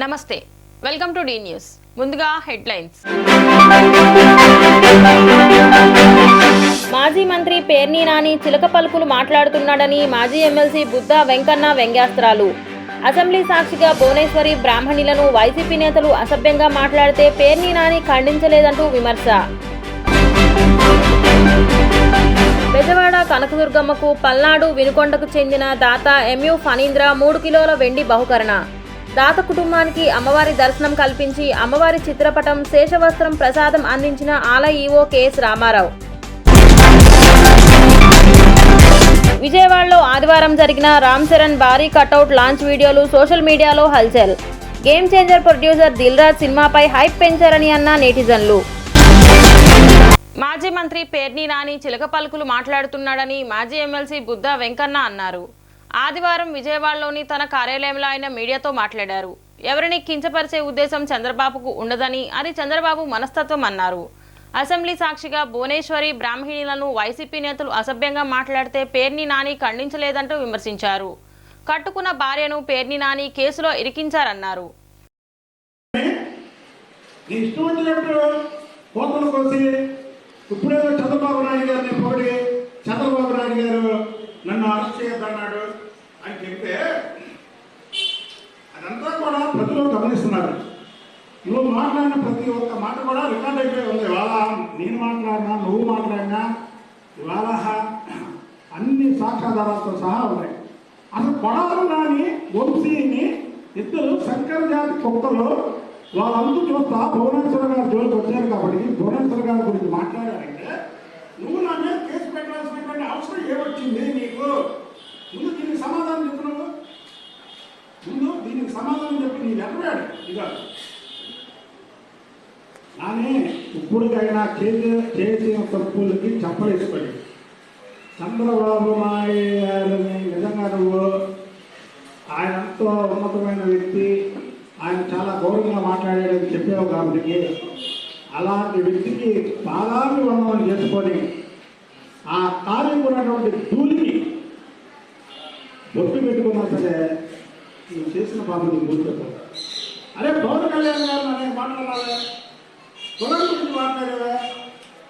నమస్తే welcome to D news ముందుగా headlines మాజీ మంత్రి పేర్ని నాని చిలక పలుకులు మాట్లాడుతున్నాడని మాజీ ఎమ్మెల్సీ బుద్ధ వెంకన్న వ్యంగ్యాస్త్రాలు అసెంబ్లీ సాక్షిగా భువనేశ్వరి బ్రాహ్మణులను వైసీపీ నేతలు అసభ్యంగా మాట్లాడితే పేర్ని నాని ఖండించలేదంటూ విమర్శ బెజవాడ కనకదుర్గమ్మకు పల్నాడు వినుకొండకు చెందిన దాత ఎంయు ఫణీంద్ర 3 కిలోల వెండి బహుకరణ దాత కుటుంబానికి అమ్మవారి దర్శనం కల్పించి అమ్మవారి చిత్రపటం శేషవస్త్రం ప్రసాదం అందించిన ఆలయ ఈవో కెఎస్ రామారావు. విజయవాడలో ఆదివారం జరిగిన రామ్ చరణ్ భారీ కటౌట్ లాంచ్ వీడియోలు సోషల్ మీడియాలో హల్చల్. Game changer producer Dil Raju సినిమాపై హైప్ పెంచారని అన్న నెటిజన్లు. మాజీ మంత్రి పేర్ని నాని చిలక పలుకులు మాట్లాడుతున్నాడని మాజీ ఎమ్మెల్సీ బుద్ధ వెంకన్న అన్నారు. ఆదివారం విజయవాడలోని తన కార్యాలయంలో ఆయన మీడియాతో మాట్లాడారు. ఎవరిని కించపరిచే ఉద్దేశం చంద్రబాబుకు ఉండదని అది చంద్రబాబు మనస్తత్వం అన్నారు. అసెంబ్లీ సాక్షిగా భువనేశ్వరి బ్రాహ్మణులను వైసీపీ నేతలు అసభ్యంగా మాట్లాడితే పేర్ని నాని ఖండించలేదంటూ విమర్శించారు. కట్టుకున్న భార్యను పేర్ని నాని కేసులో ఇరికించారన్నారు. ఇప్పుడేదో చంద్రబాబు నాయుడు గారిని పొగిడి చంద్రబాబు నాయుడు గారు నన్ను అరెస్ట్ చేయొద్దన్నాడు అని చెప్తే అదంతా కూడా ప్రజలు గమనిస్తున్నారు. నువ్వు మాట్లాడిన ప్రతి ఒక్క మాట కూడా రికార్డ్ అయిపోయి ఉంది. ఇవాళ నేను మాట్లాడినా నువ్వు మాట్లాడినా ఇవాళ అన్ని సాక్ష్యాధారాలతో సహా ఉన్నాయి. అసలు కొడాలి నాని వంశీని ఇద్దరు శంకర జాతి కుక్కలు వాళ్ళందరూ చూస్తా భువనేశ్వర గారు జోలికి వచ్చారు కాబట్టి భువనేశ్వర గారి గురించి మాట్లాడారంటే నువ్వు నా మీద కేసు పెట్టాల్సినటువంటి అవసరం ఏమొచ్చింది నీకు? ముందు దీనికి సమాధానం చెప్పు. నువ్వు ముందు దీనికి సమాధానం చెప్పి నీ ఎక్కడాడు ఇక నానే ఇప్పుడుకైనా చేసిన తప్పులకి చెప్పలేసిపడి చంద్రబాబు నాయుడు గారిని నిజంగా నువ్వు ఆయన ఎంతో ఉన్నతమైన వ్యక్తి, ఆయన చాలా గౌరవంగా మాట్లాడేదని చెప్పావు కాబట్టి అలాంటి వ్యక్తికి పాదాభివందనం చేసుకొని ఆ కార్యం ఉన్నటువంటి ధూళికి బొట్టు పెట్టుకున్నా సరే నువ్వు చేసిన పాపం నీకు గుర్తుపెట్టావు. అరే పవన్ కళ్యాణ్ గారు నేను మాట్లాడాలి, కులం గురించి మాట్లాడేవా?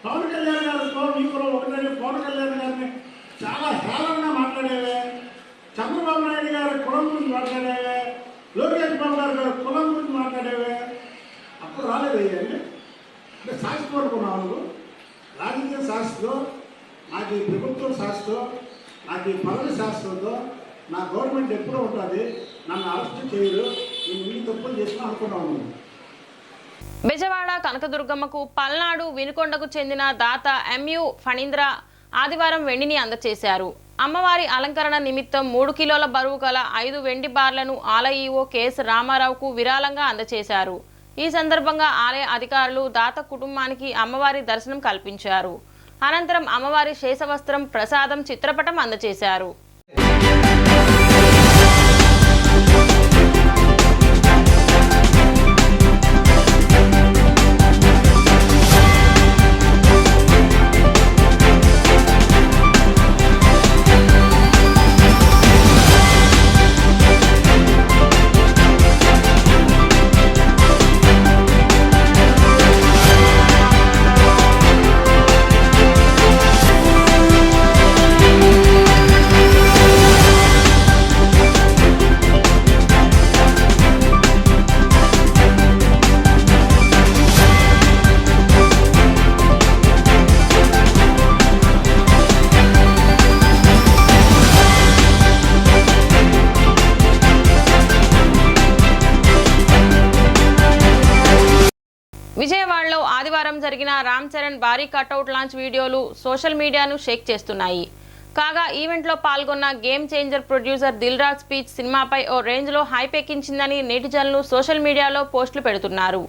పవన్ కళ్యాణ్ గారితో మీ కులం ఒకటే. పవన్ కళ్యాణ్ గారిని చాలా హేళనగా మాట్లాడేవే. చంద్రబాబు నాయుడు గారి కులం గురించి మాట్లాడేవే. లోకేష్ బాబు గారు కులం గురించి మాట్లాడేవే. అప్పుడు రాలేదయ్యా అంటే సాక్షి పడుకున్నావు నువ్వు. రాజకీయ శాస్త్రంలో నాకు ఈ ప్రభుత్వం శాస్త్రం, నాకు ఈ పదవి శాస్త్రంతో నా గవర్నమెంట్ ఎప్పుడూ ఉంటుంది, నన్ను అరెస్ట్ చేయరు, నేను ఇన్ని తప్పులు చేసినా అనుకున్నాను. బెజవాడ కనకదుర్గమ్మకు పల్నాడు వినుకొండకు చెందిన దాత ఎంయు ఫణీంద్ర ఆదివారం వెండిని అందజేశారు. అమ్మవారి అలంకరణ నిమిత్తం 3 కిలోల బరువు గల 5 వెండి బార్లను ఆలయ ఈవో కెఎస్ రామారావుకు విరాళంగా అందజేశారు. ఈ సందర్భంగా ఆలయ అధికారులు దాత కుటుంబానికి అమ్మవారి దర్శనం కల్పించారు. అనంతరం అమ్మవారి శేషవస్త్రం ప్రసాదం చిత్రపటం అందజేశారు. విజయవాడలో ఆదివారం జరిగిన రామ్ చరణ్ భారీ కటౌట్ లాంచ్ వీడియోలు సోషల్ మీడియాను షేక్ చేస్తున్నాయి. కాగా ఈవెంట్లో పాల్గొన్న game changer producer Dil Raju speech సినిమాపై ఓ రేంజ్లో హైప్ ఎక్కించిందని నెటిజన్లు సోషల్ మీడియాలో పోస్టులు పెడుతున్నారు.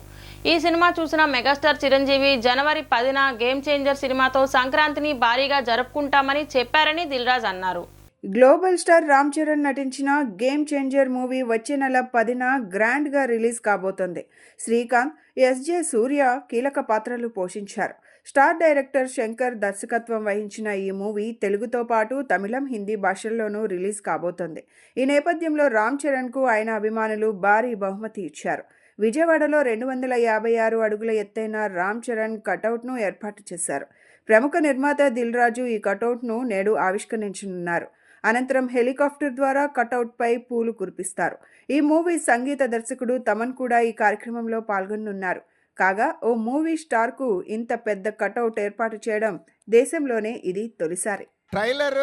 ఈ సినిమా చూసిన మెగాస్టార్ చిరంజీవి జనవరి 10న గేమ్ చేంజర్ సినిమాతో సంక్రాంతిని భారీగా జరుపుకుంటామని చెప్పారని దిల్ రాజు అన్నారు. గ్లోబల్ స్టార్ రామ్ చరణ్ నటించిన గేమ్ చేంజర్ మూవీ వచ్చే నెల 10న గ్రాండ్గా రిలీజ్ కాబోతోంది. శ్రీకాంత్, ఎస్జే సూర్య కీలక పాత్రలు పోషించారు. స్టార్ డైరెక్టర్ శంకర్ దర్శకత్వం వహించిన ఈ మూవీ తెలుగుతో పాటు తమిళం, హిందీ భాషల్లోనూ రిలీజ్ కాబోతోంది. ఈ నేపథ్యంలో రామ్ చరణ్కు ఆయన అభిమానులు భారీ బహుమతి ఇచ్చారు. విజయవాడలో 256 అడుగుల ఎత్తైన రామ్ చరణ్ కటౌట్ను ఏర్పాటు చేశారు. ప్రముఖ నిర్మాత దిల్ రాజు ఈ కటౌట్ను నేడు ఆవిష్కరించనున్నారు. అనంతరం హెలికాప్టర్ ద్వారా కటౌట్పై పూలు కురిపిస్తారు. ఈ మూవీ సంగీత దర్శకుడు తమన్ కూడా ఈ కార్యక్రమంలో పాల్గొనున్నారు. కాగా ఓ మూవీ స్టార్కు ఇంత పెద్ద కటౌట్ ఏర్పాటు చేయడం దేశంలోనే ఇది తొలిసారి. ట్రైలర్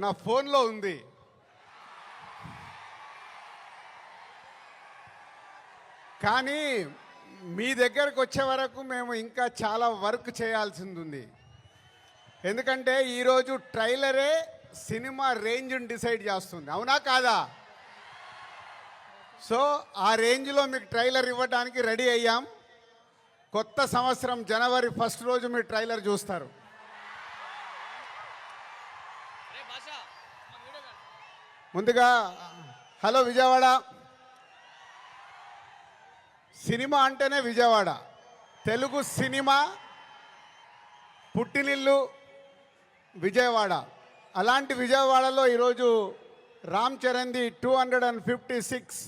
నా ఫోన్లో ఉంది. కానీ మీ దగ్గరకు వచ్చే వరకు మేము ఇంకా చాలా వర్క్ చేయాల్సింది ఉంది. ఎందుకంటే ఈరోజు ట్రైలరే సినిమా రేంజ్ని డిసైడ్ చేస్తుంది, అవునా కాదా? సో ఆ రేంజ్లో మీకు ట్రైలర్ ఇవ్వడానికి రెడీ అయ్యాం. కొత్త సంవత్సరం జనవరి 1 రోజు మీరు ట్రైలర్ చూస్తారు. ముందుగా హలో విజయవాడ. సినిమా అంటేనే విజయవాడ. తెలుగు సినిమా పుట్టినిల్లు విజయవాడ. అలాంటి విజయవాడలో ఈరోజు రామ్ చరణ్ది 256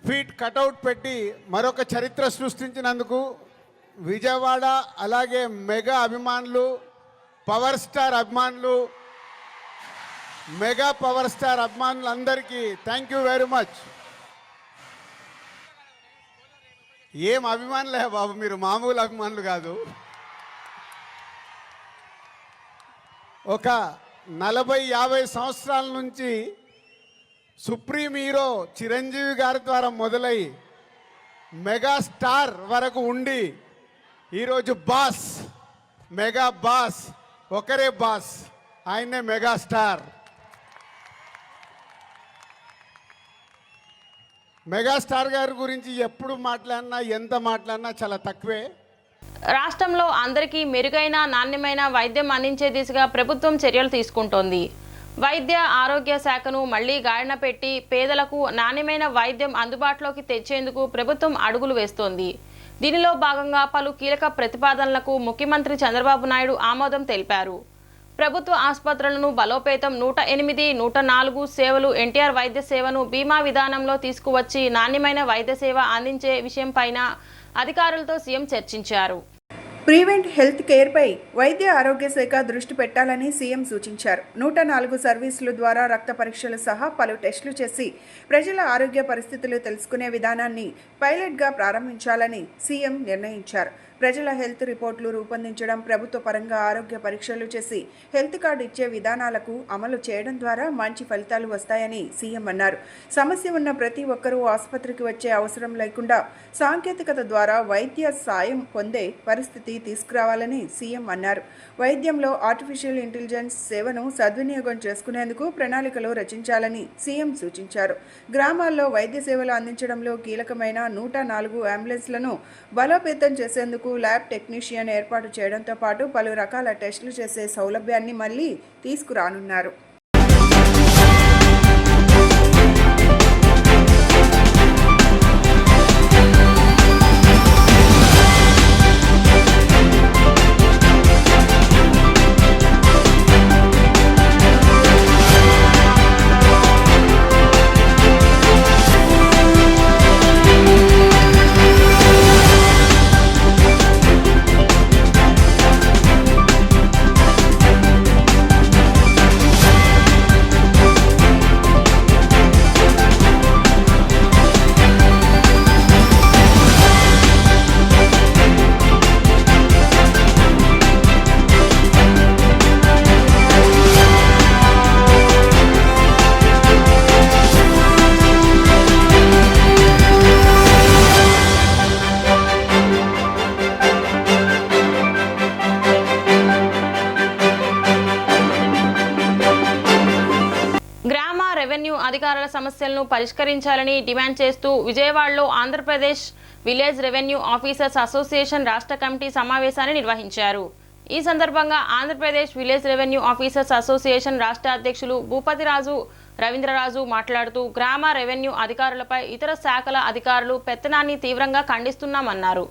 ఫీట్ కటౌట్ పెట్టి మరొక చరిత్ర సృష్టించినందుకు విజయవాడ, అలాగే మెగా అభిమానులు, పవర్ స్టార్ అభిమానులు, మెగా పవర్ స్టార్ అభిమానులందరికీ థ్యాంక్ యూ వెరీ మచ్. ఏం అభిమానులే బాబు, మీరు మామూలు అభిమానులు కాదు. ఒక 40-50 సంవత్సరాల నుంచి సుప్రీం హీరో చిరంజీవి గారి ద్వారా మొదలై మెగాస్టార్ వరకు ఉండి ఈరోజు బాస్, మెగా బాస్, ఒకరే బాస్, ఆయనే మెగాస్టార్. మెగాస్టార్ గారి గురించి ఎప్పుడు మాట్లాడినా, ఎంత మాట్లాడినా చాలా తక్కువే. రాష్ట్రంలో అందరికీ మెరుగైన నాణ్యమైన వైద్యం అందించే దిశగా ప్రభుత్వం చర్యలు తీసుకుంటోంది. వైద్య ఆరోగ్య శాఖను మళ్లీ గాడిన పెట్టి పేదలకు నాణ్యమైన వైద్యం అందుబాటులోకి తెచ్చేందుకు ప్రభుత్వం అడుగులు వేస్తోంది. దీనిలో భాగంగా పలు కీలక ప్రతిపాదనలకు ముఖ్యమంత్రి చంద్రబాబు నాయుడు ఆమోదం తెలిపారు. ప్రభుత్వ ఆసుపత్రులను బలోపేతం, 108, 104 సేవలు, ఎన్టీఆర్ వైద్య సేవను బీమా విధానంలో తీసుకువచ్చి నాణ్యమైన వైద్య సేవ అందించే విషయంపైన అధికారులతో సీఎం చర్చించారు. ప్రివెంట్ హెల్త్ కేర్పై వైద్య ఆరోగ్య శాఖ దృష్టి పెట్టాలని సీఎం సూచించారు. 104 సర్వీసుల ద్వారా రక్త పరీక్షలు సహా పలు టెస్టులు చేసి ప్రజల ఆరోగ్య పరిస్థితులు తెలుసుకునే విధానాన్ని పైలట్గా ప్రారంభించాలని సీఎం నిర్ణయించారు. ప్రజల హెల్త్ రిపోర్టులు రూపొందించడం, ప్రభుత్వ పరంగా ఆరోగ్య పరీక్షలు చేసి హెల్త్ కార్డు ఇచ్చే విధానాలకు అమలు చేయడం ద్వారా మంచి ఫలితాలు వస్తాయని సీఎం అన్నారు. సమస్య ఉన్న ప్రతి ఒక్కరూ ఆసుపత్రికి వచ్చే అవసరం లేకుండా సాంకేతికత ద్వారా వైద్య సాయం పొందే పరిస్థితి తీసుకురావాలని సీఎం అన్నారు. వైద్యంలో ఆర్టిఫిషియల్ ఇంటెలిజెన్స్ సేవను సద్వినియోగం చేసుకునేందుకు ప్రణాళికలు రచించాలని సీఎం సూచించారు. గ్రామాల్లో వైద్య సేవలు అందించడంలో కీలకమైన 104 అంబులెన్స్లను బలోపేతం చేసేందుకు ల్యాబ్ టెక్నీషియన్ ఏర్పాటు చేయడంతో పాటు పలు రకాల టెస్టులు చేసే సౌలభ్యాన్ని మళ్లీ తీసుకురానున్నారు. అధికారుల సమస్యలను పరిష్కరించాలని డిమాండ్ చేస్తూ విజయవాడలో Andhra Pradesh village revenue officers association రాష్ట్ర కమిటీ సమావేశాన్ని నిర్వహించారు. ఈ సందర్భంగా Andhra Pradesh village revenue officers association రాష్ట్ర అధ్యక్షులు భూపతిరాజు రవీంద్రరాజు మాట్లాడుతూ గ్రామ రెవెన్యూ అధికారులపై ఇతర శాఖల అధికారులు పెత్తనాన్ని తీవ్రంగా ఖండిస్తున్నామన్నారు.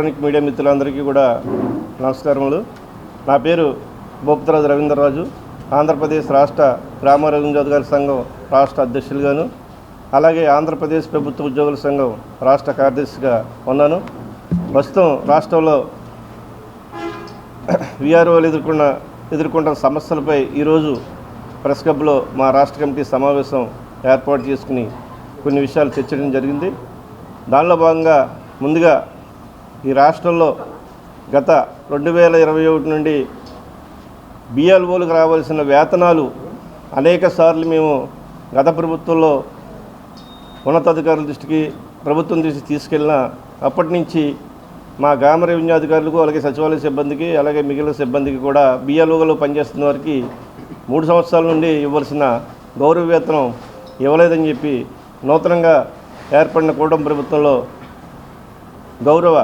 ఎలక్ట్రానిక్ మీడియా మిత్రులందరికీ కూడా నమస్కారములు. నా పేరు భూపతిరాజు రవీంద్రరాజు. ఆంధ్రప్రదేశ్ రాష్ట్ర గ్రామ రెవెన్యూ అధికారుల సంఘం రాష్ట్ర అధ్యక్షులుగాను, అలాగే ఆంధ్రప్రదేశ్ ప్రభుత్వ ఉద్యోగుల సంఘం రాష్ట్ర కార్యదర్శిగా ఉన్నాను. ప్రస్తుతం రాష్ట్రంలో వీఆర్ఓలు ఎదుర్కొంటున్న సమస్యలపై ఈరోజు ప్రెస్ క్లబ్లో మా రాష్ట్ర కమిటీ సమావేశం ఏర్పాటు చేసుకుని కొన్ని విషయాలు చర్చించడం జరిగింది. దానిలో భాగంగా ముందుగా ఈ రాష్ట్రంలో గత 2021 నుండి బిఎల్ఓలకు రావాల్సిన వేతనాలు అనేక సార్లు మేము గత ప్రభుత్వంలో ఉన్నతాధికారుల దృష్టికి ప్రభుత్వం దృష్టికి తీసుకెళ్ళిన అప్పటి నుంచి మా గ్రామ రెవెన్యూ అధికారులకు, అలాగే సచివాలయ సిబ్బందికి, అలాగే మిగిలిన సిబ్బందికి కూడా బిఎల్ఓలో పనిచేస్తున్న వారికి 3 సంవత్సరాల నుండి ఇవ్వాల్సిన గౌరవ వేతనం ఇవ్వలేదని చెప్పి నూతనంగా ఏర్పడిన కూటమి ప్రభుత్వంలో గౌరవ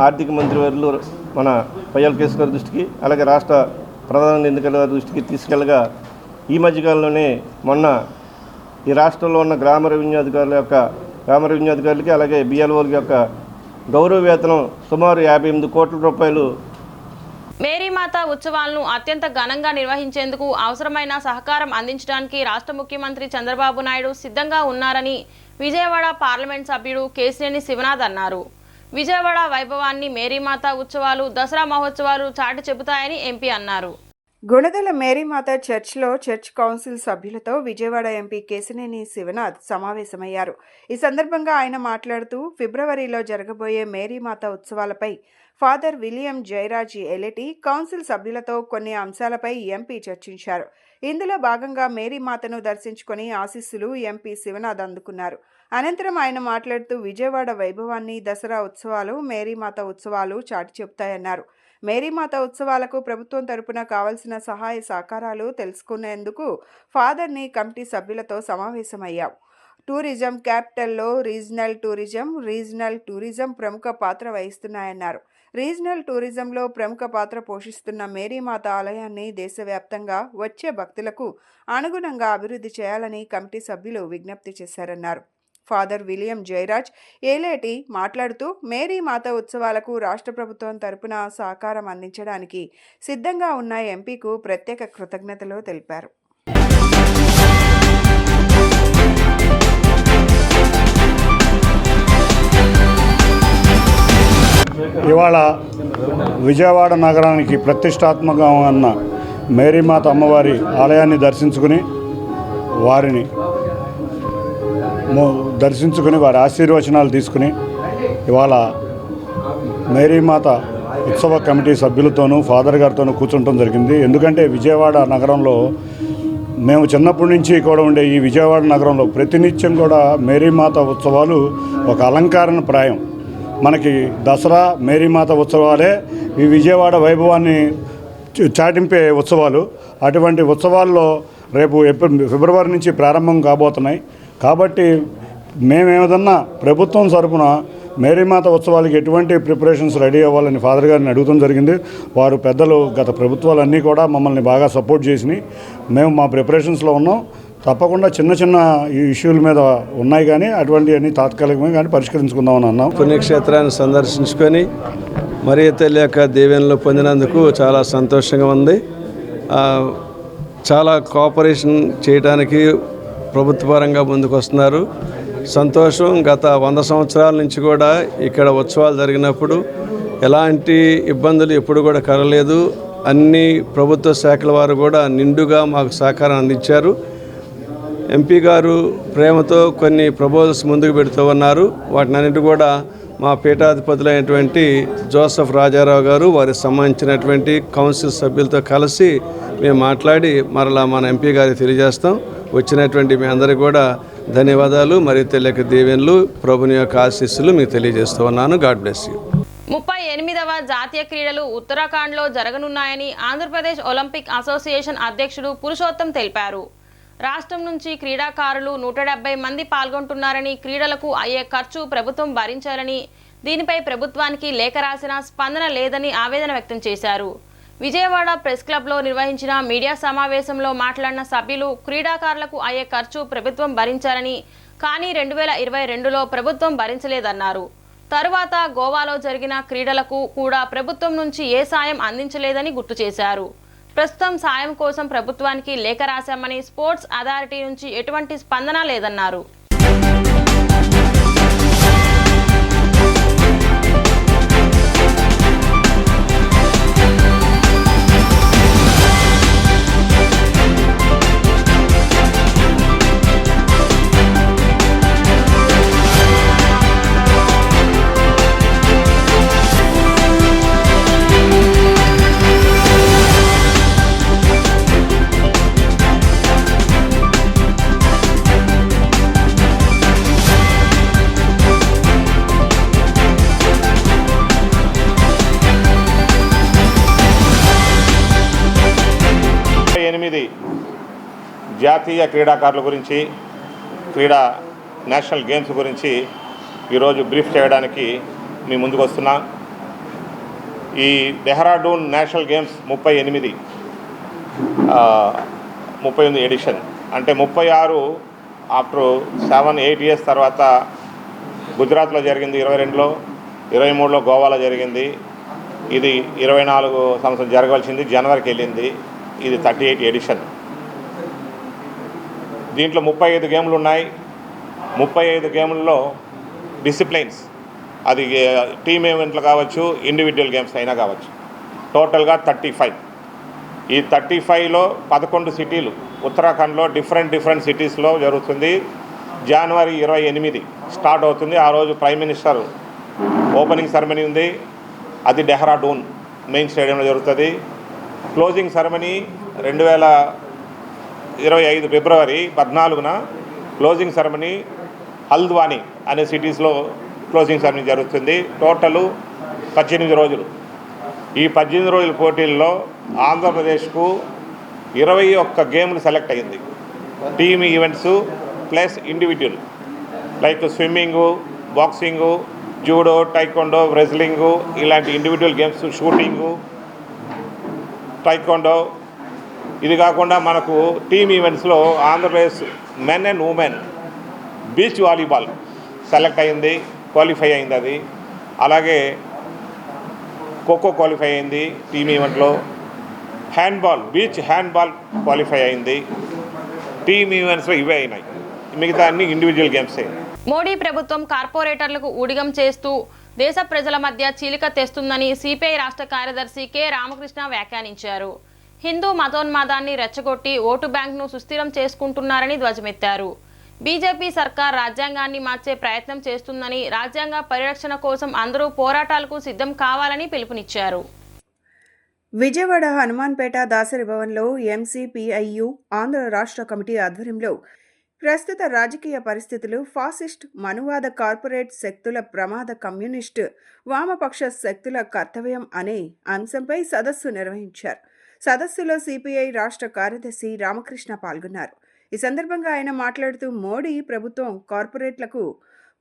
ఆర్థిక మంత్రి వర్యులు మన పయ్యాల కేసు గారి దృష్టికి, అలాగే రాష్ట్ర ప్రధాన ఎన్నికల గారి దృష్టికి తీసుకెళ్ళగా ఈ మధ్యకాలంలోనే మొన్న ఈ రాష్ట్రంలో ఉన్న గ్రామ రెవెన్యూ అధికారులకి అలాగే బిఎల్ఓలకి యొక్క గౌరవ వేతనం సుమారు 58 కోట్ల రూపాయలు. మేరీమాత ఉత్సవాలను అత్యంత ఘనంగా నిర్వహించేందుకు అవసరమైన సహకారం అందించడానికి రాష్ట్ర ముఖ్యమంత్రి చంద్రబాబు నాయుడు సిద్ధంగా ఉన్నారని విజయవాడ పార్లమెంట్ సభ్యుడు కేశినేని శివనాథ్ అన్నారు. విజయవాడ వైభవాన్ని మేరీమాత ఉత్సవాలు, దసరా మహోత్సవాలు చాటి చెబుతాయని ఎంపీ అన్నారు. గుణదల మేరీమాత చర్చ్లో చర్చ్ కౌన్సిల్ సభ్యులతో విజయవాడ ఎంపీ కేశినేని శివనాథ్ సమావేశమయ్యారు. ఈ సందర్భంగా ఆయన మాట్లాడుతూ ఫిబ్రవరిలో జరగబోయే మేరీమాత ఉత్సవాలపై ఫాదర్ విలియం జయరాజ్ ఎలెటి కౌన్సిల్ సభ్యులతో కొన్ని అంశాలపై ఎంపీ చర్చించారు. ఇందులో భాగంగా మేరీమాతను దర్శించుకొని ఆశీస్సులు ఎంపీ శివనాథ్ అందుకున్నారు. అనంతరం ఆయన మాట్లాడుతూ విజయవాడ వైభవాన్ని, దసరా ఉత్సవాలు, మేరీమాత ఉత్సవాలు చాటి చెబుతాయన్నారు. మేరీమాత ఉత్సవాలకు ప్రభుత్వం తరపున కావాల్సిన సహాయ సహకారాలు తెలుసుకునేందుకు ఫాదర్ని కమిటీ సభ్యులతో సమావేశమయ్యాం. టూరిజం క్యాపిటల్లో రీజనల్ టూరిజం ప్రముఖ పాత్ర వహిస్తున్నాయన్నారు. రీజనల్ టూరిజంలో ప్రముఖ పాత్ర పోషిస్తున్న మేరీమాత ఆలయాన్ని దేశవ్యాప్తంగా వచ్చే భక్తులకు అనుగుణంగా అభివృద్ధి చేయాలని కమిటీ సభ్యులు విజ్ఞప్తి చేశారన్నారు. ఫాదర్ విలియం జయరాజ్ ఏలేటి మాట్లాడుతూ మేరీమాత ఉత్సవాలకు రాష్ట్ర ప్రభుత్వం తరపున సహకారం అందించడానికి సిద్ధంగా ఉన్న ఎంపీకు ప్రత్యేక కృతజ్ఞతలు తెలిపారు. ఇవాళ విజయవాడ నగరానికి ప్రతిష్టాత్మకంగా ఉన్న మేరీమాత అమ్మవారి ఆలయాన్ని దర్శించుకుని వారి ఆశీర్వచనాలు తీసుకుని ఇవాళ మేరీమాత ఉత్సవ కమిటీ సభ్యులతోనూ ఫాదర్ గారితోనూ కూర్చుంటం జరిగింది. ఎందుకంటే విజయవాడ నగరంలో మేము చిన్నప్పటి నుంచి కూడా ఉండే ఈ విజయవాడ నగరంలో ప్రతినిత్యం కూడా మేరీమాత ఉత్సవాలు ఒక అలంకరణ ప్రాయం. మనకి దసరా మేరీమాత ఉత్సవాలే ఈ విజయవాడ వైభవాన్ని చాటింపే ఉత్సవాలు. అటువంటి ఉత్సవాల్లో రేపు ఫిబ్రవరి నుంచి ప్రారంభం కాబోతున్నాయి. కాబట్టి మేమేదన్నా ప్రభుత్వం తరపున మేరీమాత ఉత్సవాలకి ఎటువంటి ప్రిపరేషన్స్ రెడీ అవ్వాలని ఫాదర్ గారిని అడుగుతాం జరిగింది. వారు పెద్దలు గత ప్రభుత్వాలన్నీ కూడా మమ్మల్ని బాగా సపోర్ట్ చేసినాయి. మేము మా ప్రిపరేషన్స్లో ఉన్నాం. తప్పకుండా చిన్న ఇష్యూల మీద ఉన్నాయి, కానీ అటువంటివన్నీ తాత్కాలికమే కానీ పరిష్కరించుకుందామని అన్నాం. పుణ్యక్షేత్రాన్ని సందర్శించుకొని మరియ తల్లి యొక్క దీవెనలు పొందినందుకు చాలా సంతోషంగా ఉంది. చాలా కోఆపరేషన్ చేయడానికి ప్రభుత్వపరంగా ముందుకు వస్తున్నారు. సంతోషం. గత 100 సంవత్సరాల నుంచి కూడా ఇక్కడ ఉత్సవాలు జరిగినప్పుడు ఎలాంటి ఇబ్బందులు ఎప్పుడు కూడా కలగలేదు. అన్ని ప్రభుత్వ శాఖల వారు కూడా నిండుగా మాకు సహకారం అందించారు. ఎంపీ గారు ప్రేమతో కొన్ని ప్రపోజల్స్ ముందుకు పెడుతూ ఉన్నారు. వాటినన్నిటి కూడా మా పీఠాధిపతులైనటువంటి జోసెఫ్ రాజారావు గారు వారికి సంబంధించినటువంటి కౌన్సిల్ సభ్యులతో కలిసి మేము మాట్లాడి మరలా మన ఎంపీ గారికి తెలియజేస్తాం. వచ్చినటువంటి మీ అందరికీ కూడా ధన్యవాదాలు, మరియు తెలియక దీవెనలు, ప్రభుని యొక్క ఆశీస్సులు మీకు తెలియజేస్తూ ఉన్నాను. God bless you. 38వ జాతీయ క్రీడలు ఉత్తరాఖండ్లో జరగనున్నాయని ఆంధ్రప్రదేశ్ ఒలింపిక్ అసోసియేషన్ అధ్యక్షుడు పురుషోత్తం తెలిపారు. రాష్ట్రం నుంచి క్రీడాకారులు 170 మంది పాల్గొంటున్నారని, క్రీడలకు అయ్యే ఖర్చు ప్రభుత్వం భరించాలని, దీనిపై ప్రభుత్వానికి లేఖ రాసిన స్పందన లేదని ఆవేదన వ్యక్తం చేశారు. విజయవాడ ప్రెస్ క్లబ్లో నిర్వహించిన మీడియా సమావేశంలో మాట్లాడిన సభ్యులు క్రీడాకారులకు అయ్యే ఖర్చు ప్రభుత్వం భరించాలని, కానీ 2022లో ప్రభుత్వం భరించలేదన్నారు. తరువాత గోవాలో జరిగిన క్రీడలకు కూడా ప్రభుత్వం నుంచి ఏ సాయం అందించలేదని గుర్తు చేశారు. ప్రస్తుతం సాయం కోసం ప్రభుత్వానికి లేఖ రాశామని, స్పోర్ట్స్ అథారిటీ నుంచి ఎటువంటి స్పందన లేదన్నారు. జాతీయ క్రీడాకారుల గురించి, క్రీడా నేషనల్ గేమ్స్ గురించి ఈరోజు బ్రీఫ్ చేయడానికి మీ ముందుకు వస్తున్నా. ఈ డెహ్రాడూన్ నేషనల్ గేమ్స్ 38 ఎడిషన్, అంటే 36 ఆఫ్టర్ 7-8 ఇయర్స్ తర్వాత గుజరాత్లో జరిగింది, 22లో, 23లో గోవాలో జరిగింది. ఇది 24 సంవత్సరం జరగవలసింది, జనవరికి వెళ్ళింది. ఇది 38 ఎడిషన్. దీంట్లో 35 గేమ్లు ఉన్నాయి. 35 గేముల్లో డిసిప్లైన్స్, అది టీమ్ ఈవెంట్లు కావచ్చు, ఇండివిజువల్ గేమ్స్ అయినా కావచ్చు. టోటల్గా 35. ఈ 35లో 11 సిటీలు ఉత్తరాఖండ్లో డిఫరెంట్ సిటీస్లో జరుగుతుంది. జనవరి 28 స్టార్ట్ అవుతుంది. ఆ రోజు ప్రైమ్ మినిస్టర్ ఓపెనింగ్ సెరమనీ ఉంది. అది డెహ్రాడూన్ మెయిన్ స్టేడియంలో జరుగుతుంది. క్లోజింగ్ సెరమనీ 2025 ఫిబ్రవరి 14న క్లోజింగ్ సెరమనీ హల్ద్వానీ అనే సిటీస్లో క్లోజింగ్ సెరమనీ జరుగుతుంది. టోటలు 18 రోజులు. ఈ 18 రోజుల పోటీల్లో ఆంధ్రప్రదేశ్కు 21 గేమ్లు సెలెక్ట్ అయ్యింది. Team events plus individual, like swimming, boxing, judo, taekwondo, wrestling, ఇలాంటి ఇండివిజువల్ గేమ్స్, షూటింగు, టైకోండో. ఇది కాకుండా మనకు టీమ్ ఈవెంట్స్లో Andhra Pradesh men and women beach volleyball select అయింది, క్వాలిఫై అయింది అది. అలాగే ఖోఖో క్వాలిఫై అయింది టీమ్ ఈవెంట్లో. హ్యాండ్బాల్, బీచ్ హ్యాండ్బాల్ క్వాలిఫై అయింది. టీమ్ ఈవెంట్స్లో ఇవే అయినాయి, మిగతా అన్ని ఇండివిజువల్ గేమ్సే. మోడీ ప్రభుత్వం కార్పొరేటర్లకు ఊడిగం చేస్తూ దేశ ప్రజల మధ్య చీలిక తెస్తుందని సిపిఐ రాష్ట్ర కార్యదర్శి కె రామకృష్ణ వ్యాఖ్యానించారు. హిందూ మతోన్మాదాన్ని రెచ్చగొట్టి ఓటు బ్యాంక్ను సుస్థిరం చేసుకుంటున్నారని ధ్వజమెత్తారు. బీజేపీ సర్కార్ రాజ్యాంగాన్ని మార్చే ప్రయత్నం చేస్తుందని, రాజ్యాంగ పరిరక్షణ కోసం అందరూ పోరాటాలకు సిద్ధం కావాలని పిలుపునిచ్చారు. విజయవాడ హనుమాన్పేట దాసరి భవన్లో ఎంసీపీఐయు ఆంధ్ర రాష్ట్ర కమిటీ ఆధ్వర్యంలో ప్రస్తుత రాజకీయ పరిస్థితులు, ఫాసిస్ట్ మనువాద కార్పొరేట్ శక్తుల ప్రమాద, కమ్యూనిస్టు వామపక్ష శక్తుల కర్తవ్యం అనే అంశంపై సదస్సు నిర్వహించారు. సదస్సులో సిపిఐ రాష్ట్ర కార్యదర్శి రామకృష్ణ పాల్గొన్నారు. ఈ సందర్భంగా ఆయన మాట్లాడుతూ మోడీ ప్రభుత్వం కార్పొరేట్లకు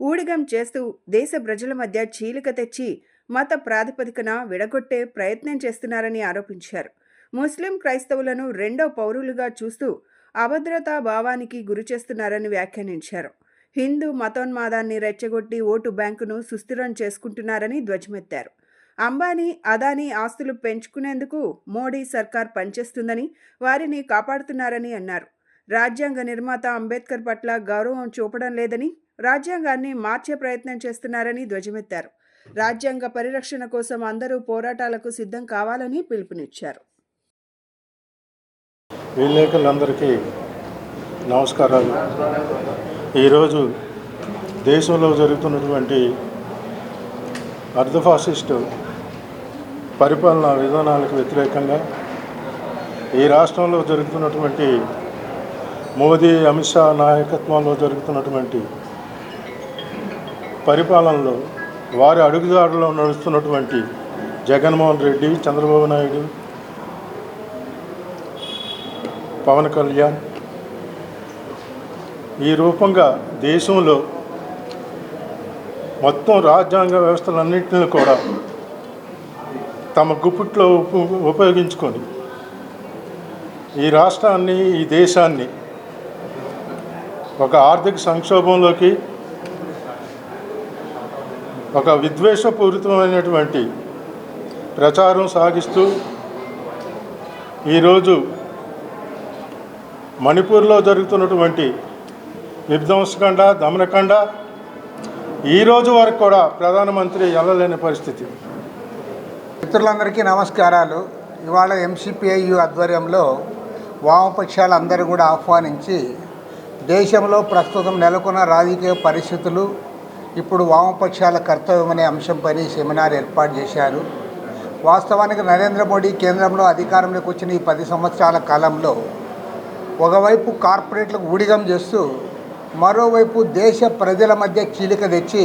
ఊడిగం చేస్తూ దేశ ప్రజల మధ్య చీలిక తెచ్చి మత ప్రాతిపదికన విడగొట్టే ప్రయత్నం చేస్తున్నారని ఆరోపించారు. ముస్లిం క్రైస్తవులను రెండో పౌరులుగా చూస్తూ అభద్రతా భావానికి గురి చేస్తున్నారని వ్యాఖ్యానించారు. హిందూ మతోన్మాదాన్ని రెచ్చగొట్టి ఓటు బ్యాంకును సుస్థిరం చేసుకుంటున్నారని ధ్వజమెత్తారు. అంబానీ, అదానీ ఆస్తులు పెంచుకునేందుకు మోడీ సర్కార్ పనిచేస్తుందని, వారిని కాపాడుతున్నారని అన్నారు. రాజ్యాంగ నిర్మాత అంబేద్కర్ పట్ల గౌరవం చూపడం లేదని, రాజ్యాంగాన్ని మార్చే ప్రయత్నం చేస్తున్నారని ధ్వజమెత్తారు. రాజ్యాంగ పరిరక్షణ కోసం అందరూ పోరాటాలకు సిద్ధం కావాలని పిలుపునిచ్చారు. విలేకరులందరికీ నమస్కారాలు. ఈరోజు దేశంలో జరుగుతున్నటువంటి అర్ధఫాసిస్టు పరిపాలనా విధానాలకు వ్యతిరేకంగా ఈ రాష్ట్రంలో జరుగుతున్నటువంటి మోదీ, అమిత్ షా నాయకత్వంలో జరుగుతున్నటువంటి పరిపాలనలో వారి అడుగుదారులో నడుస్తున్నటువంటి జగన్మోహన్ రెడ్డి, చంద్రబాబు నాయుడు, పవన్ కళ్యాణ్ ఈ రూపంగా దేశంలో మొత్తం రాజ్యాంగ వ్యవస్థలన్నింటినీ కూడా తమ గుప్పిట్లో ఉపయోగించుకొని ఈ రాష్ట్రాన్ని, ఈ దేశాన్ని ఒక ఆర్థిక సంక్షోభంలోకి, ఒక విద్వేషపూరితమైనటువంటి ప్రచారం సాగిస్తూ ఈరోజు మణిపూర్లో జరుగుతున్నటువంటి విధ్వంసకాండ దమనకాండ ఈరోజు వరకు కూడా ప్రధానమంత్రి వెళ్ళలేని పరిస్థితి. మిత్రులందరికీ నమస్కారాలు. ఇవాళ ఎంసీపీఐయు ఆధ్వర్యంలో వామపక్షాలందరూ కూడా ఆహ్వానించి దేశంలో ప్రస్తుతం నెలకొన్న రాజకీయ పరిస్థితులు, ఇప్పుడు వామపక్షాల కర్తవ్యం అనే అంశంపై సెమినార్ ఏర్పాటు చేశారు. వాస్తవానికి నరేంద్ర మోడీ కేంద్రంలో అధికారంలోకి వచ్చిన ఈ 10 సంవత్సరాల కాలంలో ఒకవైపు కార్పొరేట్లకు ఊడిగం చేస్తూ మరోవైపు దేశ ప్రజల మధ్య చీలిక తెచ్చి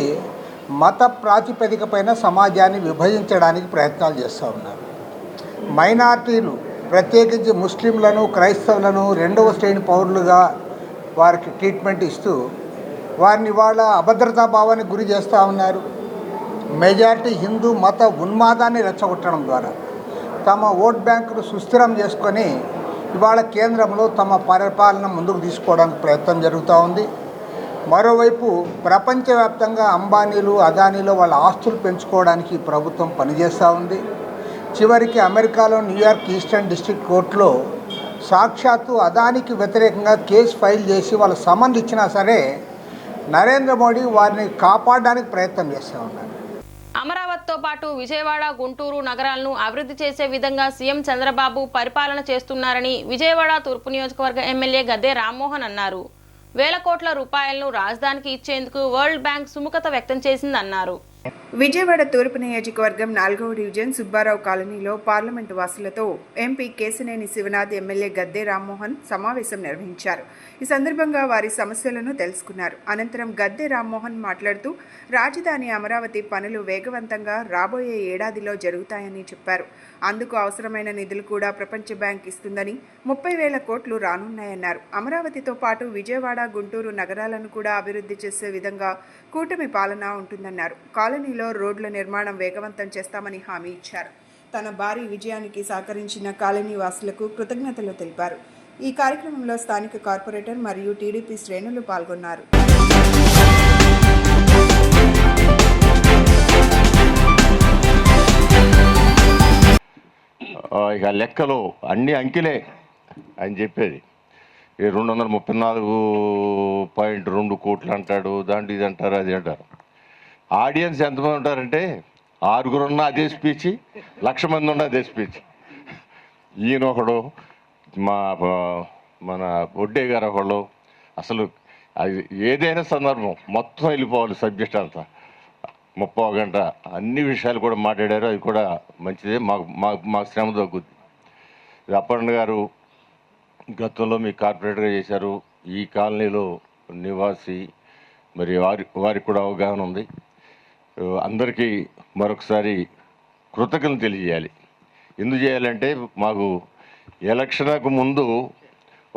మత ప్రాతిపదికపైన సమాజాన్ని విభజించడానికి ప్రయత్నాలు చేస్తూ ఉన్నారు. మైనార్టీలు ప్రత్యేకించి ముస్లింలను, క్రైస్తవులను 2వ శ్రేణి పౌరులుగా వారికి ట్రీట్మెంట్ ఇస్తూ వారిని వాళ్ళ అభద్రతా భావానికి గురి చేస్తూ ఉన్నారు. మెజారిటీ హిందూ మత ఉన్మాదాన్ని రెచ్చగొట్టడం ద్వారా తమ ఓట్ బ్యాంకును సుస్థిరం చేసుకొని ఇవాళ కేంద్రంలో తమ పరిపాలన ముందుకు తీసుకోవడానికి ప్రయత్నం జరుగుతూ ఉంది. మరోవైపు ప్రపంచవ్యాప్తంగా అంబానీలు, అదానీలు వాళ్ళ ఆస్తులు పెంచుకోవడానికి ప్రభుత్వం పనిచేస్తూ ఉంది. చివరికి అమెరికాలో న్యూయార్క్ ఈస్టర్న్ డిస్ట్రిక్ట్ కోర్టులో సాక్షాత్తు అదానికి వ్యతిరేకంగా కేసు ఫైల్ చేసి వాళ్ళ సమన్లు ఇచ్చినా సరే నరేంద్ర మోడీ వారిని కాపాడడానికి ప్రయత్నం చేస్తూ ఉన్నారు. అమరావతితో పాటు విజయవాడ, గుంటూరు నగరాలను అభివృద్ధి చేసే విధంగా సీఎం చంద్రబాబు పరిపాలన చేస్తున్నారని విజయవాడ తూర్పు నియోజకవర్గ ఎమ్మెల్యే గద్దె రామ్మోహన్ అన్నారు. వేల కోట్ల రూపాయలను రాజధానికి ఇచ్చేందుకు వరల్డ్ బ్యాంక్ సుముఖత వ్యక్తం చేసిందన్నారు. విజయవాడ తూర్పు నియోజకవర్గం 4వ డివిజన్ సుబ్బారావు కాలనీలో పార్లమెంటు వాసులతో ఎంపీ కేశినేని శివనాథ్, ఎమ్మెల్యే గద్దె రామ్మోహన్ సమావేశం నిర్వహించారు. ఈ సందర్భంగా వారి సమస్యలను తెలుసుకున్నారు. అనంతరం గద్దె రామ్మోహన్ మాట్లాడుతూ రాజధాని అమరావతి పనులు వేగవంతంగా రాబోయే ఏడాదిలో జరుగుతాయని చెప్పారు. అందుకు అవసరమైన నిధులు కూడా ప్రపంచ బ్యాంక్ ఇస్తుందని, 30,000 కోట్లు రానున్నాయన్నారు. అమరావతితో పాటు విజయవాడ, గుంటూరు నగరాలను కూడా అభివృద్ధి చేసే విధంగా కూటమి పాలన ఉంటుందన్నారు. కాలనీలో రోడ్ల నిర్మాణం వేగవంతం చేస్తామని హామీ ఇచ్చారు. తన భారీ విజయానికి సహకరించిన కాలనీ వాసులకు కృతజ్ఞతలు తెలిపారు. ఈ కార్యక్రమంలో స్థానిక కార్పొరేటర్ మరియు టీడీపీ శ్రేణులు పాల్గొన్నారు. ఇక లెక్కలు అన్ని అంకెలే అని చెప్పేది. 234.2 కోట్లు అంటాడు, దాంట్లో ఇది అంటారు, అది అంటారు. ఆడియన్స్ ఎంతమంది ఉంటారంటే 6 ఉన్న అదే స్పీచ్, 1,00,000 మంది ఉన్న అదే స్పీచ్. ఈయన ఒకడు, మన ఒడ్డే గారు ఒకళ్ళు. అసలు అది ఏదైనా సందర్భం మొత్తం వెళ్ళిపోవాలి సబ్జెక్ట్ అంతా. 30 గంట అన్ని విషయాలు కూడా మాట్లాడారు. అది కూడా మంచిదే, మాకు శ్రమ తగ్గుద్ది. అప్పన్న గారు గతంలో మీ కార్పొరేటర్గా చేశారు. ఈ కాలనీలో నివాసి, మరి వారికి కూడా అవగాహన ఉంది. అందరికీ మరొకసారి కృతజ్ఞతలు తెలియజేయాలి. ఎందుకు చేయాలంటే మాకు ఎలక్షన్కు ముందు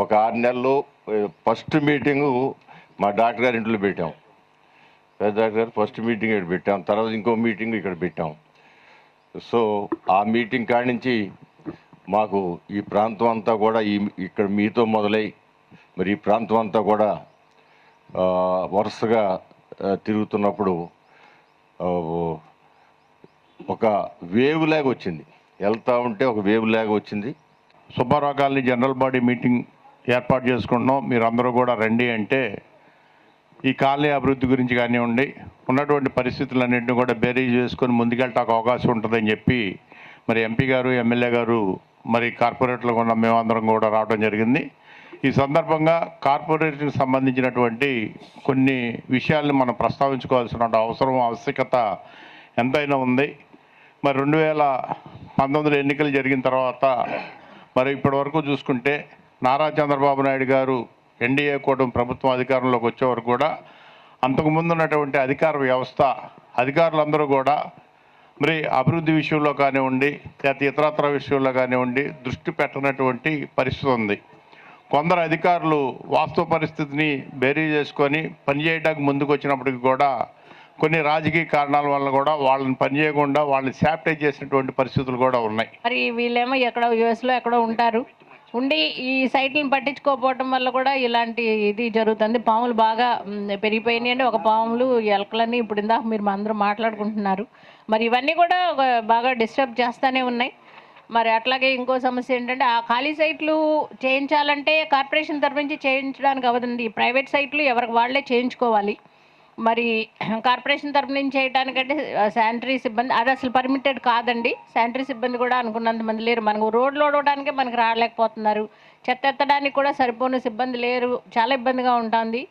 ఒక 6 నెలలు ఫస్ట్ మీటింగు మా డాక్టర్ గారి ఇంట్లో పెట్టాం. పెద్ద డాక్టర్ గారు ఫస్ట్ మీటింగ్ ఇక్కడ పెట్టాం, తర్వాత ఇంకో మీటింగ్ ఇక్కడ పెట్టాం. సో ఆ మీటింగ్ కాడి నుంచి మాకు ఈ ప్రాంతం అంతా కూడా ఇక్కడ మీతో మొదలై మరి ఈ ప్రాంతం అంతా కూడా వరుసగా తిరుగుతున్నప్పుడు ఒక వేవ్ లాగా వచ్చింది. వెళ్తూ ఉంటే ఒక వేవ్ లాగా వచ్చింది. Subbarao colony general body meeting ఏర్పాటు చేసుకుంటున్నాం, మీరు అందరూ కూడా రండి అంటే ఈ కాలనీ అభివృద్ధి గురించి కానివ్వండి, ఉన్నటువంటి పరిస్థితులన్నింటినీ కూడా బేరీజ్ చేసుకొని ముందుకెళ్ళటానికి అవకాశం ఉంటుందని చెప్పి మరి ఎంపీ గారు, ఎమ్మెల్యే గారు, మరి కార్పొరేటర్లు ఉన్న మేమందరం కూడా రావడం జరిగింది. ఈ సందర్భంగా కార్పొరేట్కి సంబంధించినటువంటి కొన్ని విషయాలను మనం ప్రస్తావించుకోవాల్సిన అవసరం, ఆవశ్యకత ఎంతైనా ఉంది. మరి 2019 ఎన్నికలు జరిగిన తర్వాత మరి ఇప్పటి వరకు చూసుకుంటే నారా చంద్రబాబు నాయుడు గారు ఎన్డీఏ కూటమి ప్రభుత్వం అధికారంలోకి వచ్చే వరకు కూడా అంతకుముందు ఉన్నటువంటి అధికార వ్యవస్థ, అధికారులందరూ కూడా మరి అభివృద్ధి విషయంలో కానివ్వండి, లేకపోతే ఇతరత్ర విషయంలో కానివ్వండి దృష్టి పెట్టనటువంటి పరిస్థితి ఉంది. కొందరు అధికారులు వాస్తవ పరిస్థితిని బేరీ చేసుకొని పనిచేయడానికి ముందుకు వచ్చినప్పటికీ కూడా కొన్ని రాజకీయ కారణాల వల్ల కూడా వాళ్ళని పనిచేయకుండా వాళ్ళని శాప్టైజ్ చేసినటువంటి పరిస్థితులు కూడా ఉన్నాయి. మరి వీళ్ళేమో ఎక్కడో యుఎస్లో ఎక్కడో ఉంటారు, ఉండి ఈ సైట్లను పట్టించుకోకపోవటం వల్ల కూడా ఇలాంటి ఇది జరుగుతుంది. పాములు బాగా పెరిగిపోయినాయి అండి. ఒక పాములు ఎలకలని ఇప్పుడు ఇందాక మీరు అందరూ మాట్లాడుకుంటున్నారు. మరి ఇవన్నీ కూడా బాగా డిస్టర్బ్ చేస్తూనే ఉన్నాయి. మరి అట్లాగే ఇంకో సమస్య ఏంటంటే ఆ ఖాళీ సైట్లు చేయించాలంటే కార్పొరేషన్ తరఫు నుంచి చేయించడానికి అవ్వదండి. ప్రైవేట్ సైట్లు ఎవరికి వాళ్ళే చేయించుకోవాలి. మరి కార్పొరేషన్ తరఫు నుంచి చేయడానికంటే శానిటరీ సిబ్బంది అది అసలు పర్మిటెడ్ కాదండి. శానిటరీ సిబ్బంది కూడా అనుకున్నంత మంది లేరు. మనకు రోడ్లు ఓడవడానికే మనకు రాలేకపోతున్నారు. చెత్త ఎత్తడానికి కూడా సరిపోని సిబ్బంది లేరు. చాలా ఇబ్బందిగా ఉంటుంది.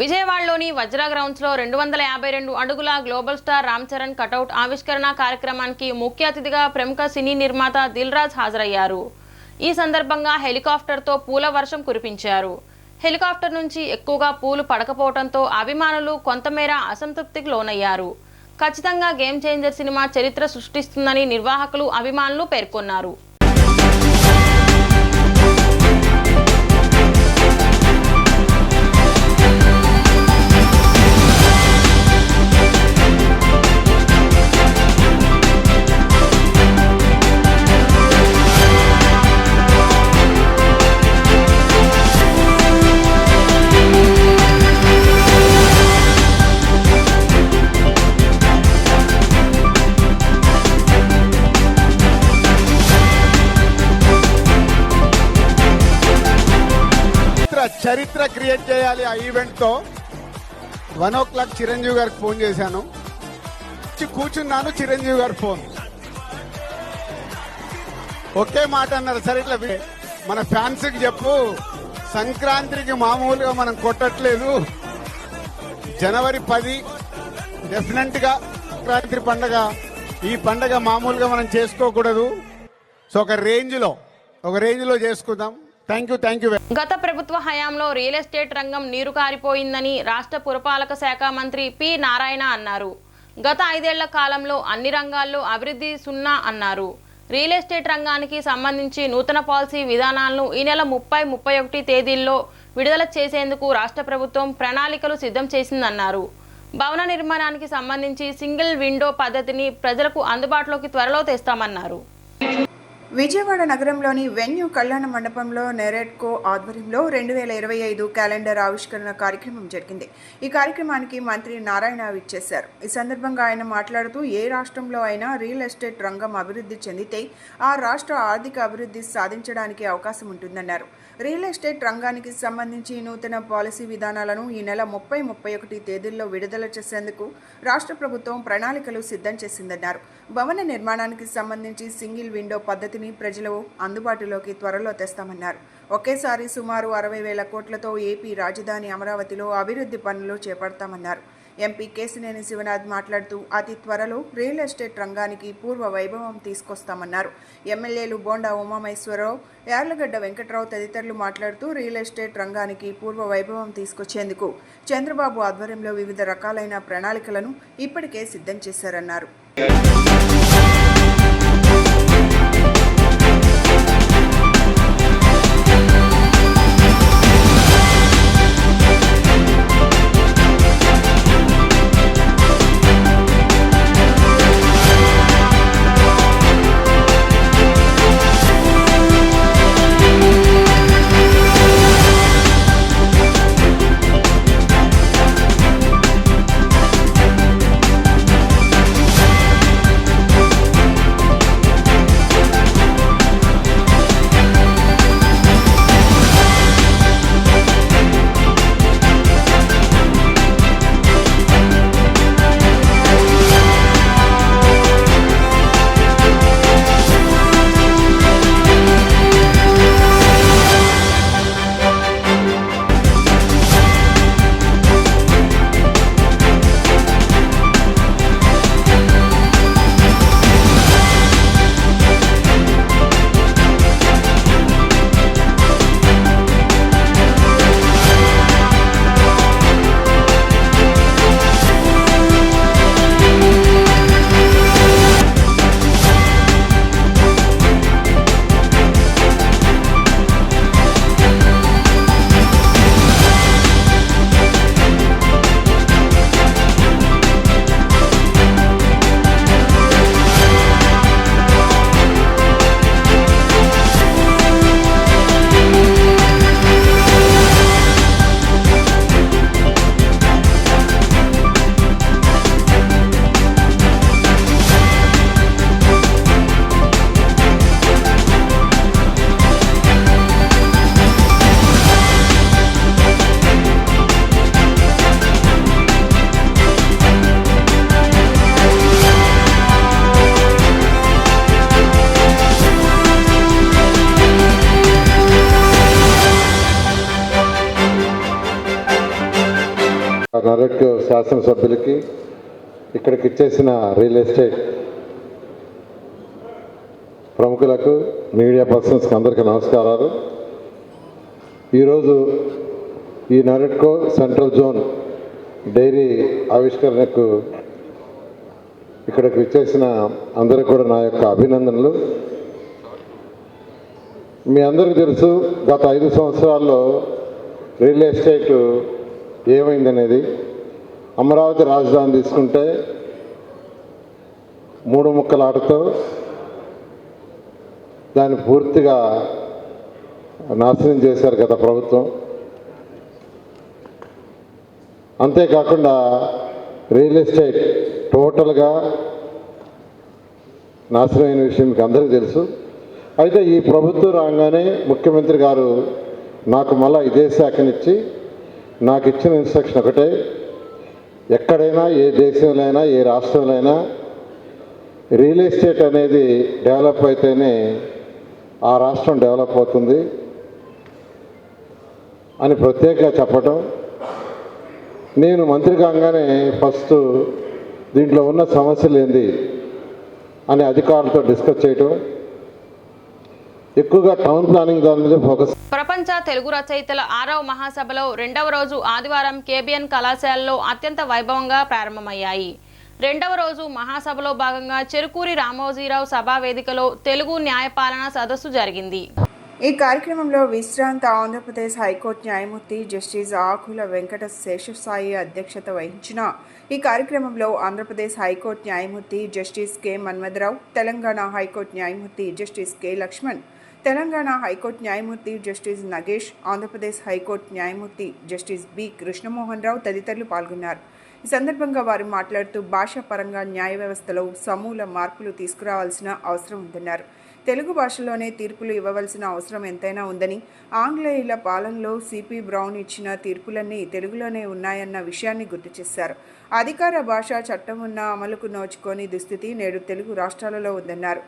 విజయవాడలోని వజ్రా గ్రౌండ్స్లో 252 అడుగుల global star Ram Charan cutout ఆవిష్కరణ కార్యక్రమానికి ముఖ్య అతిథిగా ప్రముఖ సినీ నిర్మాత దిల్ రాజు హాజరయ్యారు. ఈ సందర్భంగా హెలికాప్టర్తో పూల వర్షం కురిపించారు. హెలికాప్టర్ నుంచి ఎక్కువగా పూలు పడకపోవడంతో అభిమానులు కొంతమేర అసంతృప్తికి లోనయ్యారు. ఖచ్చితంగా గేమ్ చేంజర్ సినిమా చరిత్ర సృష్టిస్తుందని నిర్వాహకులు, అభిమానులు పేర్కొన్నారు. చరిత్ర క్రియేట్ చేయాలి ఆ ఈవెంట్తో. 1 o'clock చిరంజీవి గారికి ఫోన్ చేశాను. కూర్చున్నాను, చిరంజీవి గారి ఫోన్ ఒకే మాట అన్నారు, సరే ఇట్లా మన ఫ్యాన్స్కి చెప్పు, సంక్రాంతికి మామూలుగా మనం కొట్టట్లేదు, జనవరి 10 డెఫినెట్గా సంక్రాంతి పండగ, ఈ పండగ మామూలుగా మనం చేసుకోకూడదు. సో ఒక రేంజ్లో చేసుకుందాం. Thank you. గత ప్రభుత్వ హయాంలో రియల్ ఎస్టేట్ రంగం నీరు కారిపోయిందని రాష్ట్ర పురపాలక శాఖ మంత్రి పి నారాయణ అన్నారు. గత 5 ఏళ్ల కాలంలో అన్ని రంగాల్లో అభివృద్ధి సున్నా అన్నారు. రియల్ ఎస్టేట్ రంగానికి సంబంధించి నూతన పాలసీ విధానాలను ఈ నెల 30-31 తేదీల్లో విడుదల చేసేందుకు రాష్ట్ర ప్రభుత్వం ప్రణాళికలు సిద్ధం చేసిందన్నారు. భవన నిర్మాణానికి సంబంధించి సింగిల్ విండో పద్ధతిని ప్రజలకు అందుబాటులోకి త్వరలో తెస్తామన్నారు. విజయవాడ నగరంలోని వెన్యూ కళ్యాణ మండపంలో నెరెడ్కో ఆధ్వర్యంలో 2025 క్యాలెండర్ ఆవిష్కరణ కార్యక్రమం జరిగింది. ఈ కార్యక్రమానికి మంత్రి నారాయణ విచ్చేశారు. ఈ సందర్భంగా ఆయన మాట్లాడుతూ ఏ రాష్ట్రంలో అయినా రియల్ ఎస్టేట్ రంగం అభివృద్ధి చెందితే ఆ రాష్ట్ర ఆర్థిక అభివృద్ధి సాధించడానికి అవకాశం ఉంటుందన్నారు. రియల్ ఎస్టేట్ రంగానికి సంబంధించి నూతన పాలసీ విధానాలను ఈ నెల 30-31 తేదీల్లో విడుదల చేసేందుకు రాష్ట్ర ప్రభుత్వం ప్రణాళికలు సిద్ధం చేసిందన్నారు. భవన నిర్మాణానికి సంబంధించి సింగిల్ విండో పద్ధతిని ప్రజలు అందుబాటులోకి త్వరలో తెస్తామన్నారు. ఒకేసారి సుమారు 60,000 కోట్లతో ఏపీ రాజధాని అమరావతిలో అభివృద్ధి పనులు చేపడతామన్నారు. ఎంపీ కేశినేని శివనాథ్ మాట్లాడుతూ అతి త్వరలో రియల్ ఎస్టేట్ రంగానికి పూర్వ వైభవం తీసుకొస్తామన్నారు. ఎమ్మెల్యేలు బోండా ఉమామహేశ్వరరావు, యార్లగడ్డ వెంకట్రావు తదితరులు మాట్లాడుతూ రియల్ ఎస్టేట్ రంగానికి పూర్వ వైభవం తీసుకొచ్చేందుకు చంద్రబాబు ఆధ్వర్యంలో వివిధ రకాలైన ప్రణాళికలను ఇప్పటికే సిద్ధం చేశారన్నారు. నరక్ శాసనసభ్యులకి, ఇక్కడికి ఇచ్చేసిన రియల్ ఎస్టేట్ ప్రముఖులకు, మీడియా పర్సన్స్కి అందరికీ నమస్కారాలు. ఈరోజు ఈ నరెట్కో సెంట్రల్ జోన్ డైరీ ఆవిష్కరణకు ఇక్కడికి ఇచ్చేసిన అందరికీ కూడా నా యొక్క అభినందనలు. మీ అందరికీ తెలుసు, గత 5 సంవత్సరాల్లో రియల్ ఎస్టేట్ ఏమైందనేది. అమరావతి రాజధాని తీసుకుంటే 3 ముక్కల ఆటతో దాన్ని పూర్తిగా నాశనం చేశారు గత ప్రభుత్వం. అంతేకాకుండా రియల్ ఎస్టేట్ టోటల్గా నాశనమైన విషయం మీకు అందరికీ తెలుసు. అయితే ఈ ప్రభుత్వం రాగానే ముఖ్యమంత్రి గారు నాకు మళ్ళీ ఇదే శాఖనిచ్చి నాకు ఇచ్చిన ఇన్స్ట్రక్షన్ ఒకటే, ఎక్కడైనా ఏ దేశంలో అయినా ఏ రాష్ట్రంలో అయినా రియల్ ఎస్టేట్ అనేది డెవలప్ అయితేనే ఆ రాష్ట్రం డెవలప్ అవుతుంది అని ప్రత్యేకంగా చెప్పడం. నేను మంత్రి కాగానే ఫస్ట్ దీంట్లో ఉన్న సమస్యలు ఏంది అని అధికారులతో డిస్కస్ చేయటం, ఎక్కువగా టౌన్ ప్లానింగ్ దాని మీద ఫోకస్. ప్రపంచ తెలుగు రచయితల 6వ మహాసభలో 2వ రోజు ఆదివారం కేబిఎన్ కళాశాలలో అత్యంత వైభవంగా ప్రారంభమయ్యాయి. 2వ రోజు మహాసభలో భాగంగా చెరుకూరి రామోజీరావు సభా వేదికలో తెలుగు న్యాయపాలన సదస్సు జరిగింది. ఈ కార్యక్రమంలో విశ్రాంత ఆంధ్రప్రదేశ్ హైకోర్టు న్యాయమూర్తి జస్టిస్ ఆకుల వెంకట శేషసాయి అధ్యక్షత వహించిన ఈ కార్యక్రమంలో ఆంధ్రప్రదేశ్ హైకోర్టు న్యాయమూర్తి justice K Manmatha Rao, Telangana high court న్యాయమూర్తి justice K Lakshman, Telangana high court న్యాయమూర్తి జస్టిస్ నగేష్, ఆంధ్రప్రదేశ్ హైకోర్టు న్యాయమూర్తి జస్టిస్ బి కృష్ణమోహన్ రావు తదితరులు పాల్గొన్నారు. ఈ సందర్భంగా వారు మాట్లాడుతూ భాషాపరంగా న్యాయ వ్యవస్థలో సమూల మార్పులు తీసుకురావాల్సిన అవసరం ఉందన్నారు. తెలుగు భాషలోనే తీర్పులు ఇవ్వవలసిన అవసరం ఎంతైనా ఉందని, ఆంగ్లేయుల పాలనలో సిపి బ్రౌన్ ఇచ్చిన తీర్పులన్నీ తెలుగులోనే ఉన్నాయన్న విషయాన్ని గుర్తు చేశారు. అధికార భాషా చట్టం ఉన్న అమలుకు నోచుకోని దుస్థితి నేడు తెలుగు రాష్ట్రాలలో ఉందన్నారు.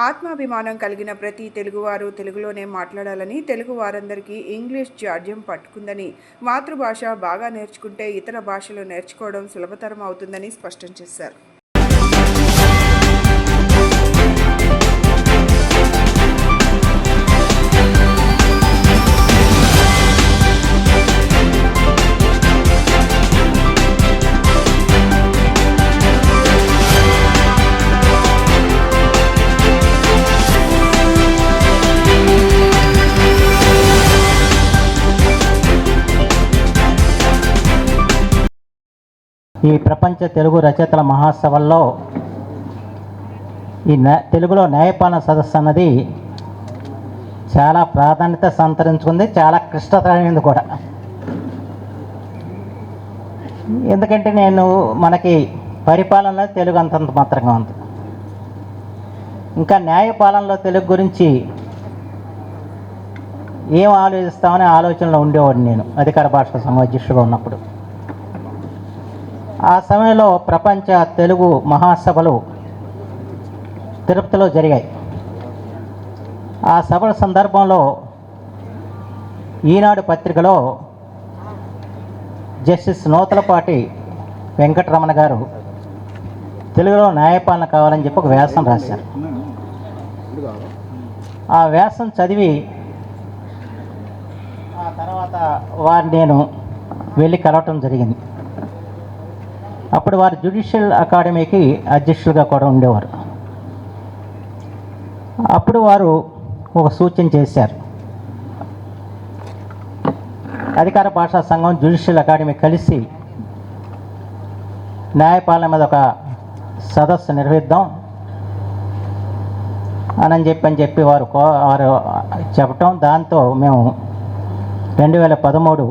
ఆత్మాభిమానం కలిగిన ప్రతి తెలుగువారు తెలుగులోనే మాట్లాడాలని, తెలుగు వారందరికీ ఇంగ్లీష్ జాడ్యం పట్టుకుందని, మాతృభాష బాగా నేర్చుకుంటే ఇతర భాషలు నేర్చుకోవడం సులభతరం అవుతుందని స్పష్టం చేశారు. ఈ ప్రపంచ తెలుగు రచయితల మహాసభల్లో ఈ తెలుగులో న్యాయపాలన సదస్సు అన్నది చాలా ప్రాధాన్యత సంతరించుకుంది, చాలా క్లిష్టతరమైనది కూడా. ఎందుకంటే మనకి పరిపాలనలో తెలుగు అంతంత మాత్రంగా ఉంది. ఇంకా న్యాయపాలనలో తెలుగు గురించి ఏం ఆలోచిస్తామనే ఆలోచనలో ఉండేవాడిని నేను అధికార భాషా సంఘం అధ్యక్షుడిగా ఉన్నప్పుడు. ఆ సమయంలో ప్రపంచ తెలుగు మహాసభలు తిరుపతిలో జరిగాయి. ఆ సభల సందర్భంలో ఈనాడు పత్రికలో జస్టిస్ నూతలపాటి వెంకటరమణ గారు తెలుగులో న్యాయపాలన కావాలని చెప్పి ఒక వ్యాసం రాశారు. ఆ వ్యాసం చదివి ఆ తర్వాత వారిని నేను వెళ్ళి కలవటం జరిగింది. అప్పుడు వారు జ్యుడిషియల్ అకాడమీకి అధ్యక్షులుగా కూడా ఉండేవారు. అప్పుడు వారు ఒక సూచన చేశారు. అధికార భాషా సంఘం జ్యుడిషియల్ అకాడమీ కలిసి న్యాయపాలన మీద ఒక సదస్సు నిర్వహిద్దాం అని చెప్పి వారు చెప్పటం, దాంతో మేము 2013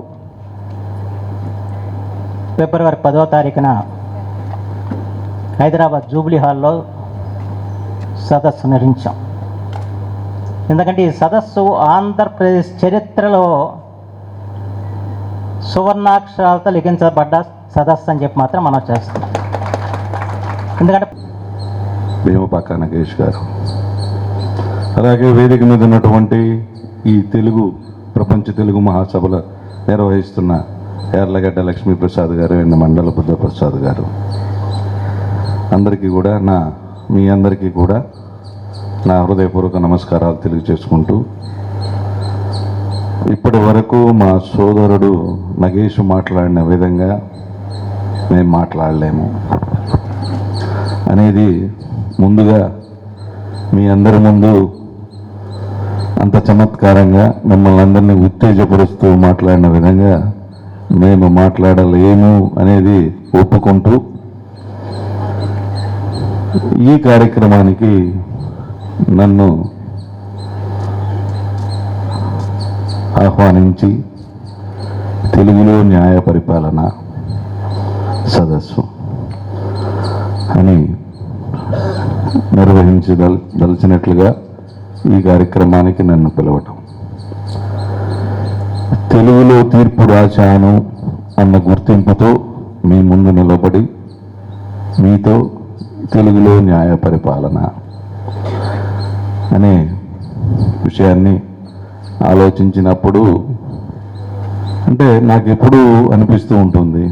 ఫిబ్రవరి 10వ తారీఖున హైదరాబాద్ జూబ్లీ హాల్లో సదస్సు నిర్వహించాం. ఎందుకంటే ఈ సదస్సు ఆంధ్రప్రదేశ్ చరిత్రలో సువర్ణాక్షరాలతో లిఖించబడ్డ సదస్సు అని చెప్పి మాత్రం మనం చేస్తున్నాం. ఎందుకంటే భీమపాక నగేష్ గారు, అలాగే వేదిక మీద ఉన్నటువంటి ఈ ప్రపంచ తెలుగు మహాసభలు నిర్వహిస్తున్న యార్లగడ్డ లక్ష్మీప్రసాద్ గారు అండ్ మండల బుద్ధప్రసాద్ గారు, అందరికీ కూడా మీ అందరికీ కూడా నా హృదయపూర్వక నమస్కారాలు తెలియజేసుకుంటూ, ఇప్పటి వరకు మా సోదరుడు నగేష్ మాట్లాడిన విధంగా మేము మాట్లాడలేము అనేది ముందుగా మీ అందరి ముందు అంత చమత్కారంగా మిమ్మల్ని అందరినీ ఉత్తేజపరుస్తూ మాట్లాడిన విధంగా మేము మాట్లాడలేము అనేది ఒప్పుకుంటూ, ఈ కార్యక్రమానికి నన్ను ఆహ్వానించి తెలుగులో న్యాయ పరిపాలన సదస్సు అని నిర్వహించదలిచినట్లుగా ఈ కార్యక్రమానికి నన్ను పిలవటం, తెలుగులో తీర్పు రాశాను అన్న గుర్తింపుతో మీ ముందు నిలబడి మీతో తెలుగులో న్యాయ పరిపాలన అనే విషయాన్ని ఆలోచించినప్పుడు, అంటే నాకు ఎప్పుడూ అనిపిస్తూ ఉంటుంది,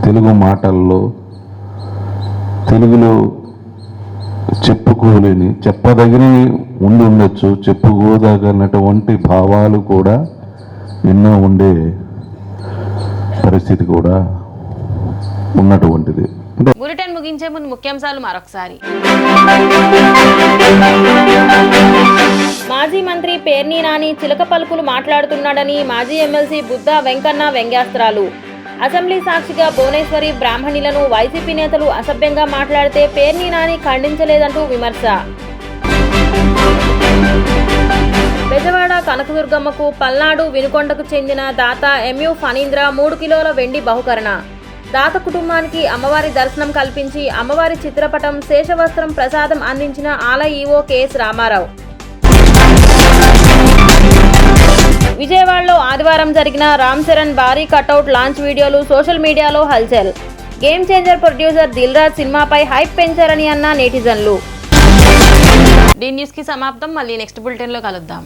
తెలుగు మాటల్లో తెలుగులో చెప్పుకోలేని, చెప్పదగినవి ఉండొచ్చు, చెప్పుకోదగినటువంటి భావాలు కూడా ఎన్నో ఉండే పరిస్థితి కూడా ఉన్నటువంటిది. బులెటిన్ ముగించే ముందు ముఖ్యాంశాలు మరొకసారి. మాజీ మంత్రి పేర్ని నాని చిలక పలుకులు మాట్లాడుతున్నాడని మాజీ ఎమ్మెల్సీ బుద్ధా వెంకన్న వ్యంగ్యాస్త్రాలు. అసెంబ్లీ సాక్షిగా భువనేశ్వరి బ్రాహ్మణులను వైసీపీ నేతలు అసభ్యంగా మాట్లాడితే పేర్ని నాని ఖండించలేదంటూ విమర్శ. బెజవాడ కనకదుర్గమ్మకు పల్నాడు వినుకొండకు చెందిన దాత ఎంయు ఫణీంద్ర 3 కిలోల వెండి బహుకరణ. దాత కుటుంబానికి అమ్మవారి దర్శనం కల్పించి అమ్మవారి చిత్రపటం శేషవస్త్రం ప్రసాదం అందించిన ఆలయ ఈవో కెఎస్ రామారావు. విజయవాడలో ఆదివారం జరిగిన రామ్ చరణ్ భారీ కటౌట్ లాంచ్ వీడియోలు సోషల్ మీడియాలో హల్చల్. Game changer producer Dil Raju సినిమాపై హైప్ పెంచారని అన్న నెటిజన్లు. డి న్యూస్ కి సమాప్తం. మళ్ళీ నెక్స్ట్ బులెటిన్ లో కలుద్దాం.